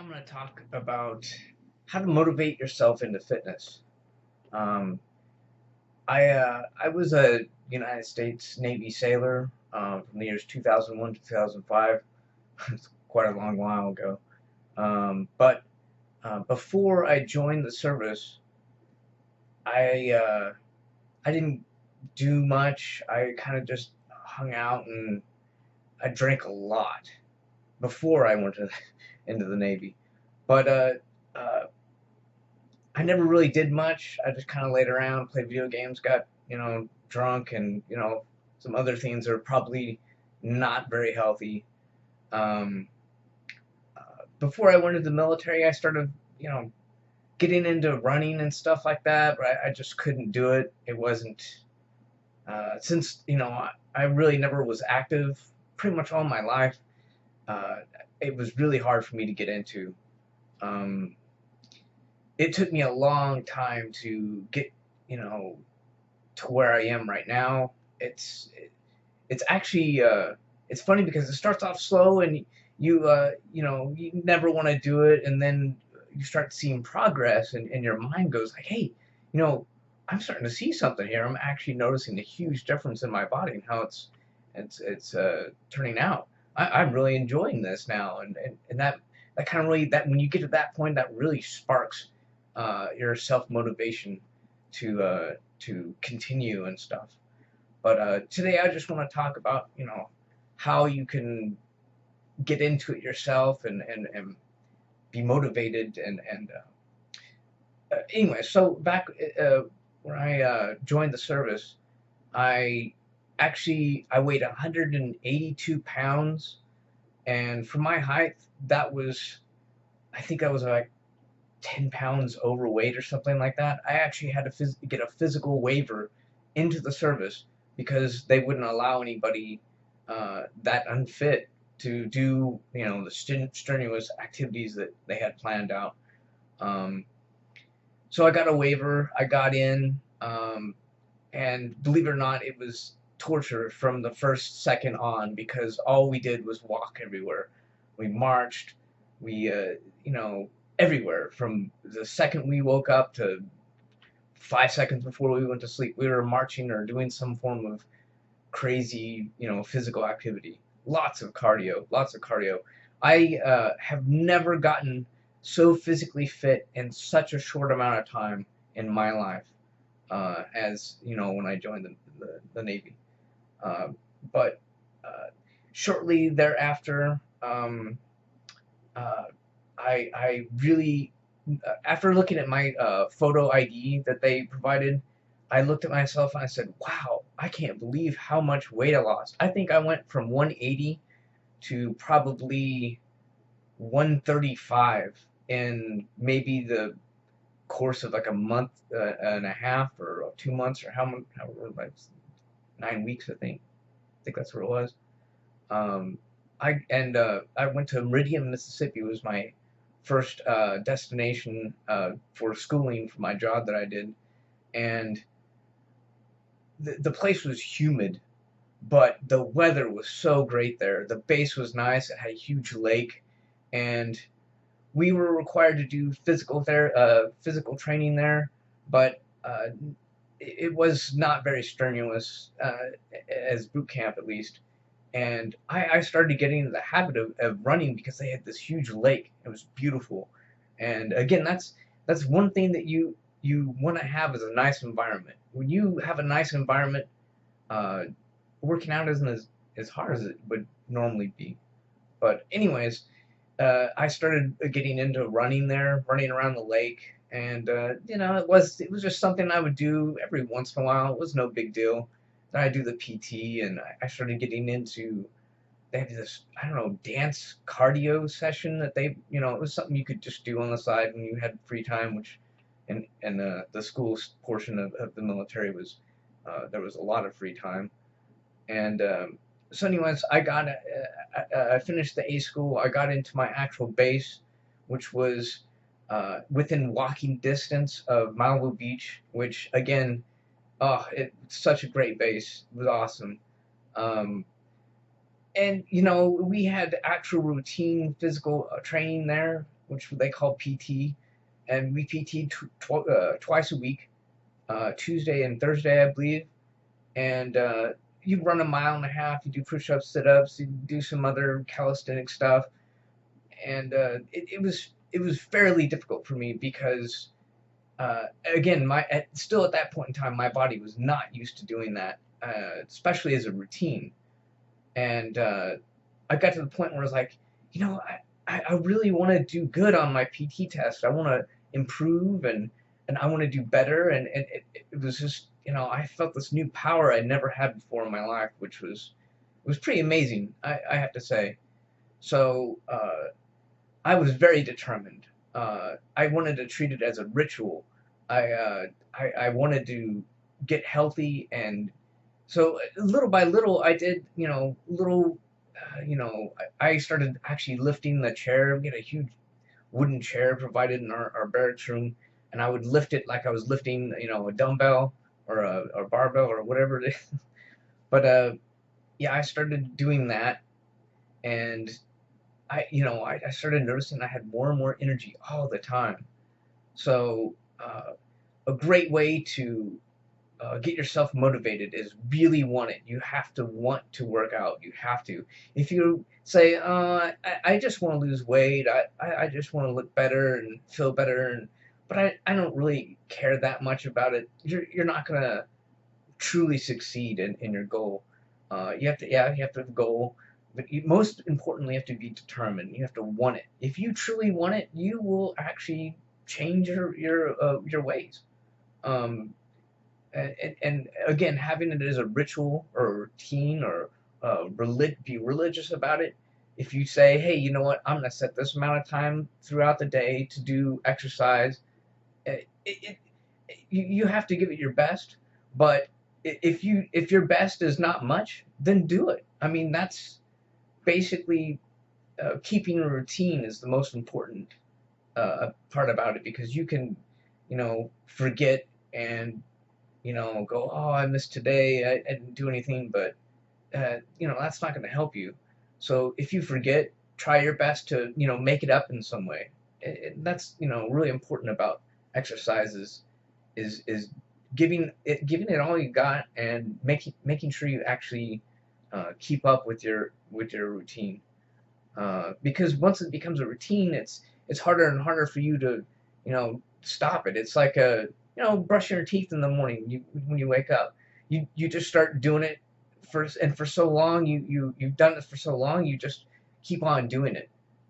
I'm going to talk about how to motivate yourself into fitness. Um, I was a United States Navy sailor from the years 2001 to 2005. It's quite a long while ago. But before I joined the service, I uh, I didn't do much. I kind of just hung out and I drank a lot before I went into the Navy. But uh, I never really did much. I just kind of laid around, played video games, got, drunk, and, some other things that are probably not very healthy. Um, Before I went into the military, I started, getting into running and stuff like that, but I just couldn't do it. It wasn't, since, I really never was active pretty much all my life. Uh, it was really hard for me to get into. Um, it took me a long time to get, you know, to where I am right now. It's it's actually it's funny because it starts off slow and you never want to do it, and then you start seeing progress, and your mind goes like, hey, you know, I'm starting to see something here. I'm actually noticing a huge difference in my body and how it's turning out. I'm really enjoying this now, and that kind of really, that when you get to that point, that really sparks your self motivation to continue and stuff. But today I just want to talk about, how you can get into it yourself and be motivated and anyway. So back when I joined the service, I I weighed 182 pounds, and for my height, that was, I think I was like 10 pounds overweight or something like that. I actually had to get a physical waiver into the service because they wouldn't allow anybody that unfit to do, the strenuous activities that they had planned out. Um, so I got a waiver. I got in, and believe it or not, it was torture from the first second on because all we did was walk everywhere. We marched. We, everywhere from the second we woke up to 5 seconds before we went to sleep. We were marching or doing some form of crazy, physical activity. Lots of cardio, lots of cardio. I have never gotten so physically fit in such a short amount of time in my life as when I joined the Navy. Uh, but uh, Shortly thereafter, uh, I really, after looking at my photo ID that they provided, I looked at myself and I said, "Wow, I can't believe how much weight I lost." I think I went from 180 to probably 135 in maybe the course of like a month and a half or 2 months or however, like 9 weeks, I think. I think that's what it was. Um, I went to Meridian, Mississippi. Was my first destination for schooling for my job that I did, and the place was humid, but the weather was so great there. The base was nice. It had a huge lake, and we were required to do physical training there, but it was not very strenuous as boot camp at least. And I started getting into the habit of running because they had this huge lake. It was beautiful, and again, that's one thing that you want to have is a nice environment. When you have a nice environment, uh, working out isn't as hard as it would normally be. But anyways, I started getting into running there, running around the lake, and it was just something I would do every once in a while. It was no big deal. Then I do the PT, and I started getting into, they had this, I don't know, dance cardio session that it was something you could just do on the side when you had free time, which and the school portion of the military was there was a lot of free time. And so anyways, I finished the A school. I got into my actual base, which was within walking distance of Malibu Beach, which again, oh, it's such a great base. It was awesome. Um, and we had actual routine physical training there. which they call PT, and we PT twice a week, Tuesday and Thursday, I believe. And you run a mile and a half, you do push-ups, sit-ups, you do some other calisthenic stuff, and it was fairly difficult for me because again, still at that point in time, my body was not used to doing that, especially as a routine. And I got to the point where I was like, I really want to do good on my PT test. I want to improve, and I want to do better. And it was just, I felt this new power I never had before in my life, which was pretty amazing, I have to say. So I was very determined. I wanted to treat it as a ritual. I wanted to get healthy, and so little by little, I did, little, I started actually lifting the chair. We had a huge wooden chair provided in our barracks room, and I would lift it like I was lifting, a dumbbell or a barbell or whatever it is. But yeah, I started doing that, and I started noticing I had more and more energy all the time. So a great way to get yourself motivated is really want it. You have to want to work out. You have to. If you say, I just want to lose weight, I just want to look better and feel better, but I don't really care that much about it, you're not going to truly succeed in your goal. You have to, yeah, you have to have a goal, but most importantly, you have to be determined. You have to want it. If you truly want it, you will actually change your ways. Um, and again, having it as a ritual or a routine, or be religious about it. If you say, hey, you know what, I'm going to set this amount of time throughout the day to do exercise, you have to give it your best. But if your best is not much, then do it. I mean, that's basically keeping a routine is the most important part about it, because you can, forget and go, oh, I missed today, I didn't do anything, but that's not going to help you. So if you forget, try your best to, make it up in some way. That's, really important about exercises, is giving it all you got, and making sure you actually keep up with your routine. Because once it becomes a routine, it's harder and harder for you to, stop it. It's like brushing your teeth in the morning. When you wake up, you just start doing it for so long. You've done it for so long. You just keep on doing it,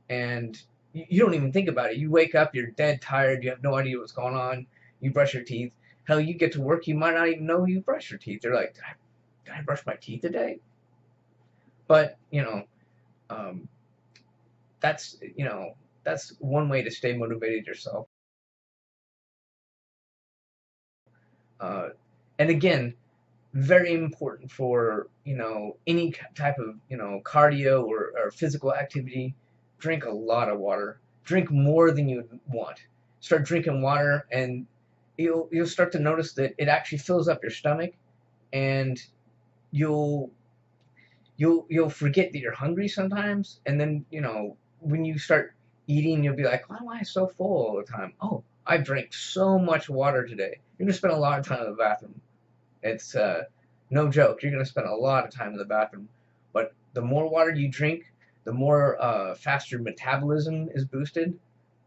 and you don't even think about it. You wake up, you're dead tired. You have no idea what's going on. You brush your teeth. Hell, you get to work, you might not even know you brush your teeth. You're like, did I brush my teeth today? But um, that's one way to stay motivated yourself. Uh, and again, very important for any type of cardio or physical activity. Drink a lot of water. Drink more than you want. Start drinking water, and you'll start to notice that it actually fills up your stomach, and you'll you'll forget that you're hungry sometimes, and then when you start eating, you'll be like, why am I so full all the time? Oh, I drank so much water today. You're gonna spend a lot of time in the bathroom. It's no joke. You're gonna spend a lot of time in the bathroom. But the more water you drink, the more faster metabolism is boosted.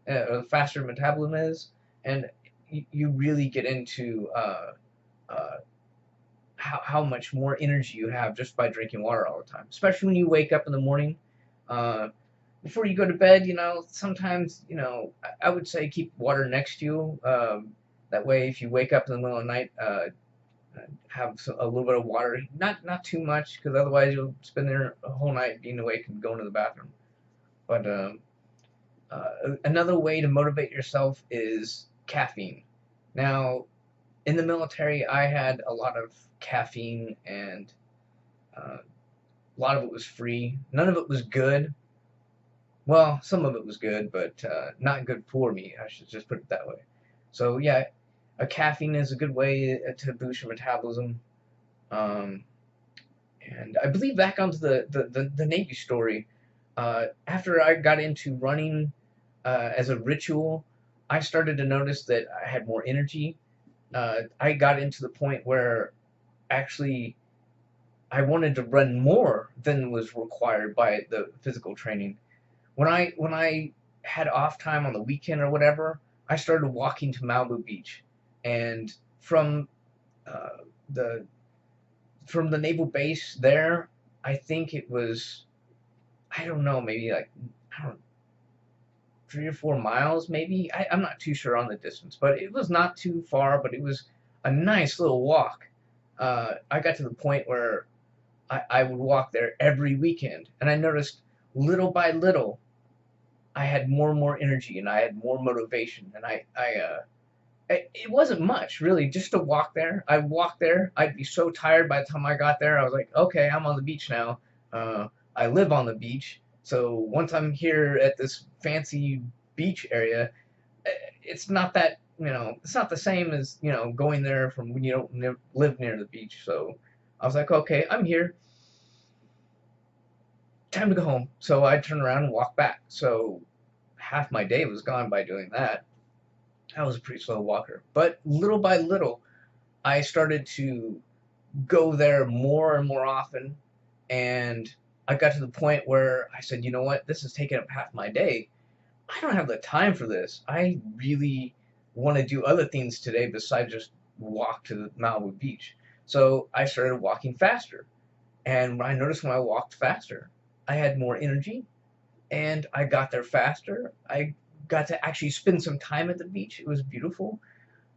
The faster metabolism is, and you really get into uh, how much more energy you have just by drinking water all the time. Especially when you wake up in the morning. Uh, Before you go to bed, sometimes, I would say keep water next to you. That way, if you wake up in the middle of the night, have a little bit of water, not too much, because otherwise you'll spend there a whole night being awake and going to the bathroom. But another way to motivate yourself is caffeine. Now, in the military, I had a lot of caffeine, and a lot of it was free. None of it was good. Well, some of it was good, but not good for me. I should just put it that way. So yeah, a caffeine is a good way to boost your metabolism. Um, and I believe, back onto the Navy story. After I got into running, as a ritual, I started to notice that I had more energy. I got into the point where actually I wanted to run more than was required by the physical training. When I had off time on the weekend or whatever, I started walking to Malibu Beach, and from uh, the from the naval base there, I think it was, I don't know, maybe like, I don't know, 3 or 4 miles, maybe. I'm not too sure on the distance, but it was not too far. But it was a nice little walk. I got to the point where I would walk there every weekend, and I noticed little by little I had more and more energy, and I had more motivation, and it wasn't much really, just to walk there. I'd walk there, I'd be so tired by the time I got there. I was like, okay, I'm on the beach now. Uh, I live on the beach, so once I'm here at this fancy beach area, it's not that, it's not the same as, going there from when you don't live near the beach. So I was like, okay, I'm here, time to go home. So I turned around and walked back. So half my day was gone by doing that. I was a pretty slow walker. But little by little, I started to go there more and more often. And I got to the point where I said, you know what? This is taking up half my day. I don't have the time for this. I really want to do other things today besides just walk to the Malibu beach. So I started walking faster. And I noticed when I walked faster, I had more energy and I got there faster. I got to actually spend some time at the beach. It was beautiful.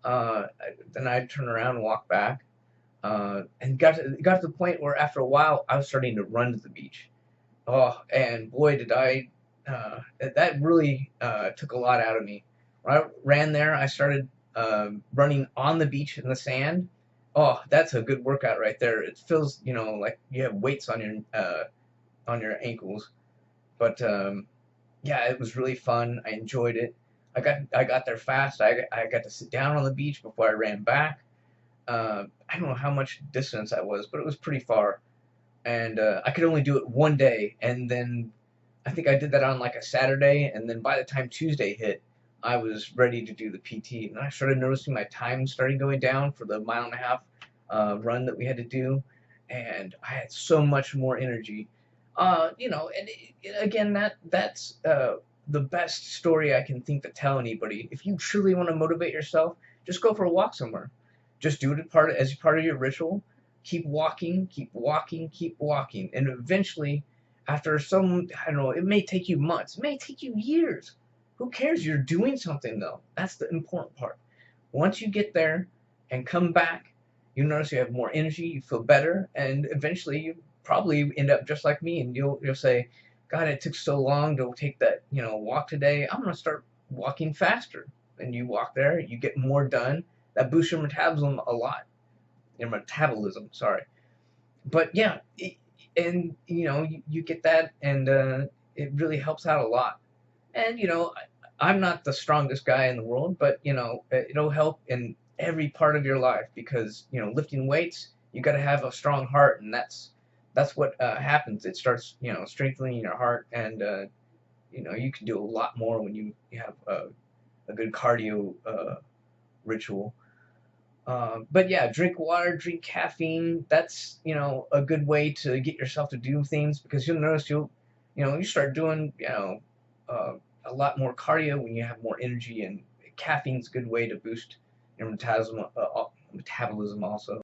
Then I'd turn around and walk back, and got to the point where after a while I was starting to run to the beach. Oh, and boy, did I! That really took a lot out of me. When I ran there, I started running on the beach in the sand. Oh, that's a good workout right there. It feels, like you have weights on your ankles. But yeah, it was really fun. I enjoyed it. I got there fast. I got to sit down on the beach before I ran back. I don't know how much distance that was, but it was pretty far. And I could only do it one day, and then I think I did that on like a Saturday, and then by the time Tuesday hit, I was ready to do the PT, and I started noticing my time starting going down for the mile and a half run that we had to do, and I had so much more energy. And again, that's the best story I can think to tell anybody. If you truly want to motivate yourself, just go for a walk somewhere. Just do it as part of your ritual. Keep walking, keep walking, keep walking, and eventually, after some, I don't know, it may take you months, it may take you years. Who cares? You're doing something though. That's the important part. Once you get there and come back, you notice you have more energy, you feel better, and eventually you probably end up just like me, and you'll say, God, it took so long to take that, walk today. I'm gonna start walking faster. And you walk there, you get more done. That boosts your metabolism a lot. Your metabolism, sorry. But yeah, and you get that, and it really helps out a lot. And I'm not the strongest guy in the world, but it'll help in every part of your life, because lifting weights, you got to have a strong heart, and that's what happens. It starts strengthening your heart, and you can do a lot more when you have a good cardio ritual. But yeah, drink water, drink caffeine. That's a good way to get yourself to do things, because you'll notice you start doing uh, a lot more cardio when you have more energy, and caffeine's a good way to boost your metabolism also.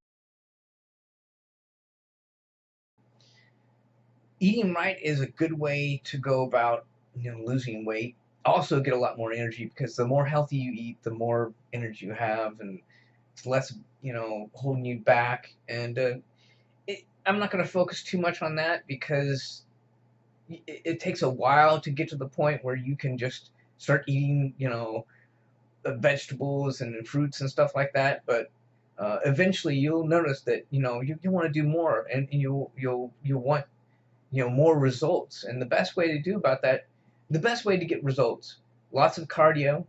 Eating right is a good way to go about losing weight. Also get a lot more energy, because the more healthy you eat, the more energy you have, and it's less holding you back. And I'm not going to focus too much on that, because it takes a while to get to the point where you can just start eating vegetables and fruits and stuff like that. But eventually you'll notice that you want to do more, and you'll want more results. And the best way to get results, lots of cardio,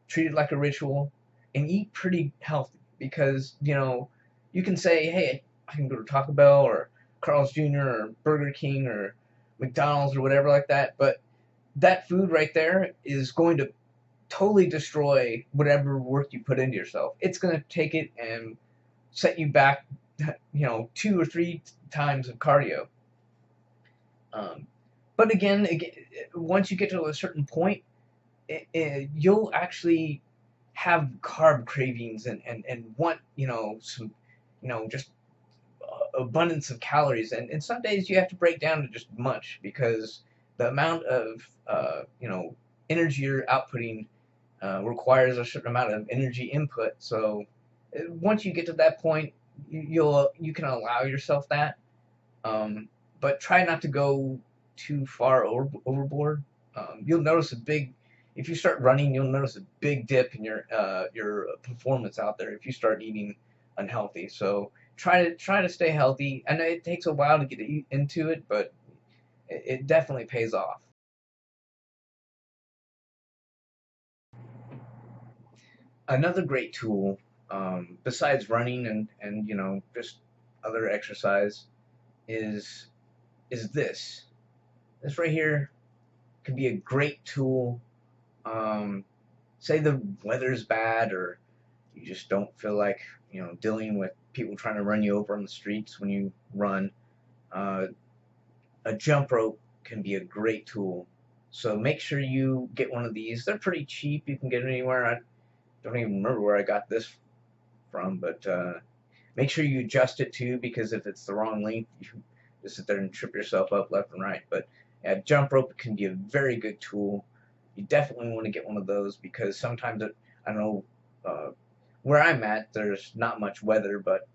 treat it like a ritual, and eat pretty healthy. Because you can say, hey, I can go to Taco Bell or Carl's Jr. or Burger King or McDonald's or whatever like that, but that food right there is going to totally destroy whatever work you put into yourself. It's going to take it and set you back, 2 or 3 times of cardio. Um, but again, once you get to a certain point, you'll actually have carb cravings and want, some, just abundance of calories. And some days you have to break down to just munch because the amount of, energy you're outputting requires a certain amount of energy input. So once you get to that point, you can allow yourself that, um, but try not to go too far overboard. You'll notice a big if you start running, you'll notice a big dip in your performance out there if you start eating unhealthy. So try to stay healthy. I know it takes a while to get into it, but it definitely pays off. Another great tool, besides running and just other exercise, is is this. This right here can be a great tool. Um, Say the weather's bad or you just don't feel like dealing with people trying to run you over on the streets when you run. Uh, a jump rope can be a great tool. So make sure you get one of these. They're pretty cheap. You can get it anywhere. I don't even remember where I got this from, but make sure you adjust it too, because if it's the wrong length, you just sit there and trip yourself up left and right. But yeah, jump rope can be a very good tool. You definitely want to get one of those because sometimes I don't know, where I'm at, there's not much weather, but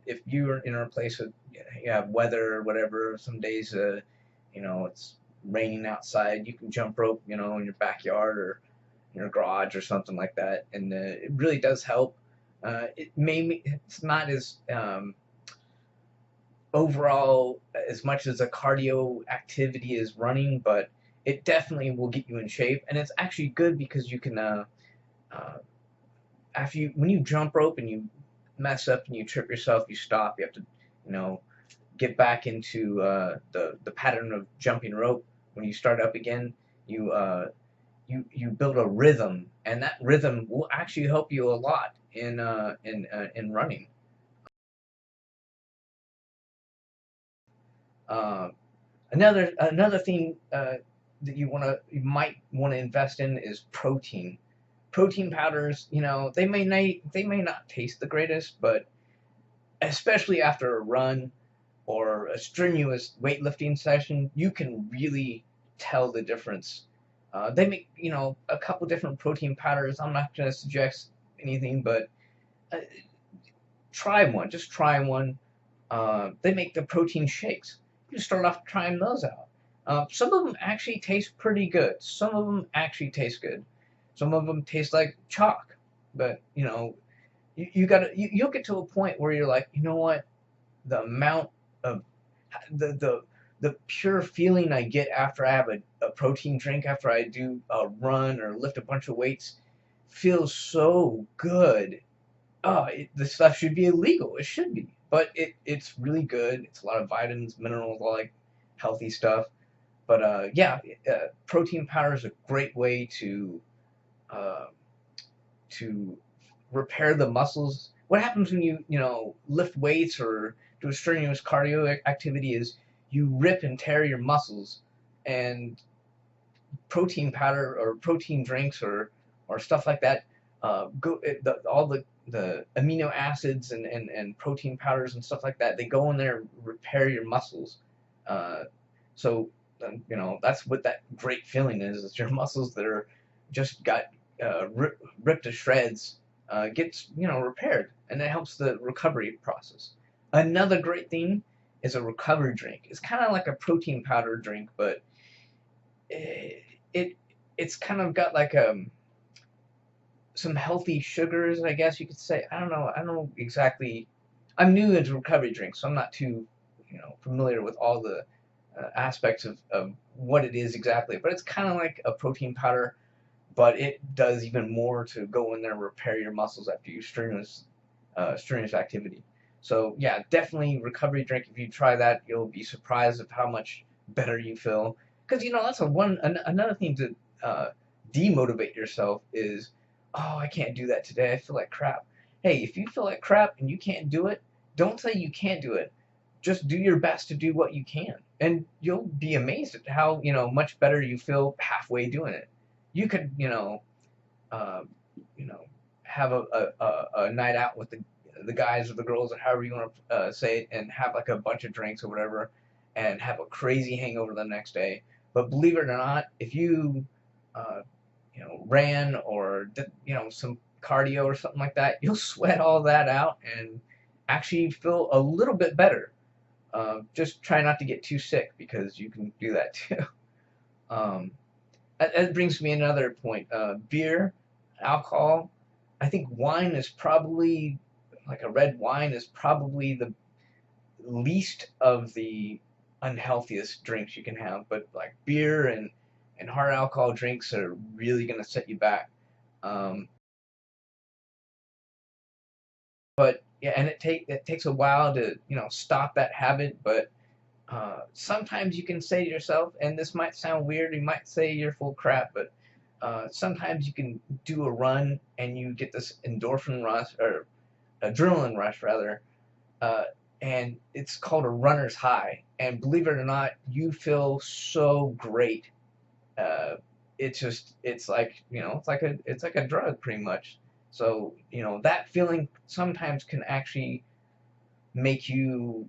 if you're in a place with you have weather or whatever, some days it's raining outside, you can jump rope, in your backyard or your garage or something like that, and it really does help. It's not as overall as much as a cardio activity as running, but it definitely will get you in shape, and it's actually good because you can uh, after you when you jump rope and you mess up and you trip yourself, you stop. You have to, you know, get back into the pattern of jumping rope. When you start up again, you you build a rhythm, and that rhythm will actually help you a lot in running. Uh, another thing that you might want to invest in is protein. Protein powders, they may not taste the greatest, but especially after a run or a strenuous weightlifting session, you can really tell the difference. They make, a couple different protein powders. I'm not going to suggest anything, but uh, try one. Just try one. They make the protein shakes. You start off trying those out. Some of them actually taste pretty good. Some of them actually taste good. Some of them taste like chalk. But you'll get to a point where you're like, you know what? The amount of the the the pure feeling I get after I have a protein drink after I do a run or lift a bunch of weights feels so good. This stuff should be illegal. It should be, but it's really good. It's a lot of vitamins, minerals, all like healthy stuff. But yeah, protein powder is a great way uh, to repair the muscles. What happens when you lift weights or do a strenuous cardio activity is you rip and tear your muscles, and protein powder or protein drinks or stuff like that all the amino acids and protein powders and stuff like that, they go in there and repair your muscles. uh, so that's what that great feeling is your muscles that are just got ripped to shreds gets repaired, and it helps the recovery process. Another great thing is a recovery drink. It's kind of like a protein powder drink, but it it's kind of got like some healthy sugars, I guess you could say. I don't know exactly. I'm new into recovery drinks, so I'm not too familiar with all the aspects of what it is exactly. But it's kind of like a protein powder, but it does even more to go in there and repair your muscles after you strenuous activity. So yeah, definitely recovery drink. If you try that, you'll be surprised of how much better you feel. Because that's another thing to demotivate yourself is, oh, I can't do that today. I feel like crap. Hey, if you feel like crap and you can't do it, don't say you can't do it. Just do your best to do what you can, and you'll be amazed at how much better you feel halfway doing it. You could uh, you know have a night out with the guys or the girls or however you want to say it, and have like a bunch of drinks or whatever, and have a crazy hangover the next day. But believe it or not, if you uh, ran or did some cardio or something like that, you'll sweat all that out and actually feel a little bit better. Just try not to get too sick because you can do that too. Um, that brings me another point. Beer, alcohol. I think wine is probably, like a red wine is probably the least of the unhealthiest drinks you can have. But like beer and hard alcohol drinks are really going to set you back. Um, but yeah, and it takes a while to stop that habit. But sometimes you can say to yourself, and this might sound weird, you might say you're full crap, but sometimes you can do a run and you get this endorphin rush or adrenaline rush rather, uh, and it's called a runner's high. And believe it or not, you feel so great. Uh, it's like it's like a drug pretty much. So that feeling sometimes can actually make you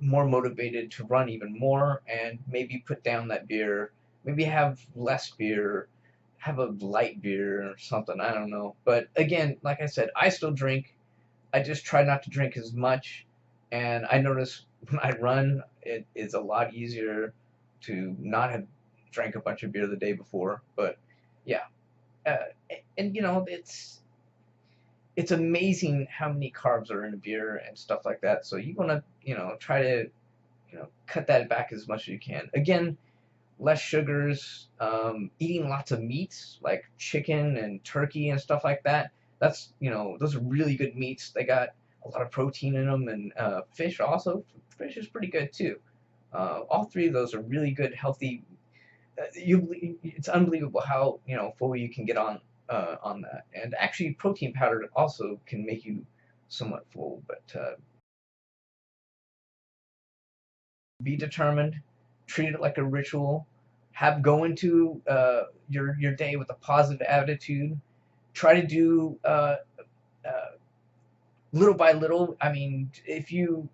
more motivated to run even more and maybe put down that beer, maybe have less beer, have a light beer or something. I don't know. But again, like I said, I still drink. I just try not to drink as much. And I notice when I run, it is a lot easier to not have drank a bunch of beer the day before. But yeah, uh, and it's amazing how many carbs are in a beer and stuff like that. So you want to try to cut that back as much as you can. Again, less sugars, eating lots of meats like chicken and turkey and stuff like that. That's those are really good meats. They got a lot of protein in them, and fish also. Fish is pretty good too. All three of those are really good, healthy. It's unbelievable how full you can get on that. And actually, protein powder also can make you somewhat full, but be determined, treat it like a ritual, go into your day with a positive attitude, try to do uh, little by little. I mean, if you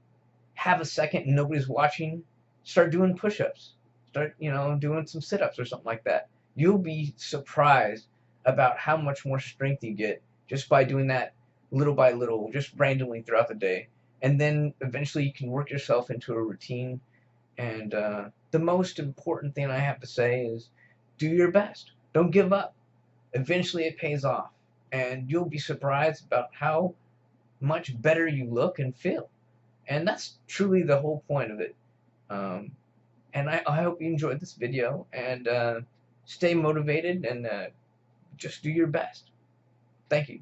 have a second and nobody's watching, start doing push-ups, start doing some sit-ups or something like that. You'll be surprised about how much more strength you get just by doing that little by little, just randomly throughout the day. And then eventually you can work yourself into a routine. And the most important thing I have to say is do your best. Don't give up. Eventually it pays off. And you'll be surprised about how much better you look and feel. And that's truly the whole point of it. Um, and I hope you enjoyed this video, and stay motivated, and just do your best. Thank you.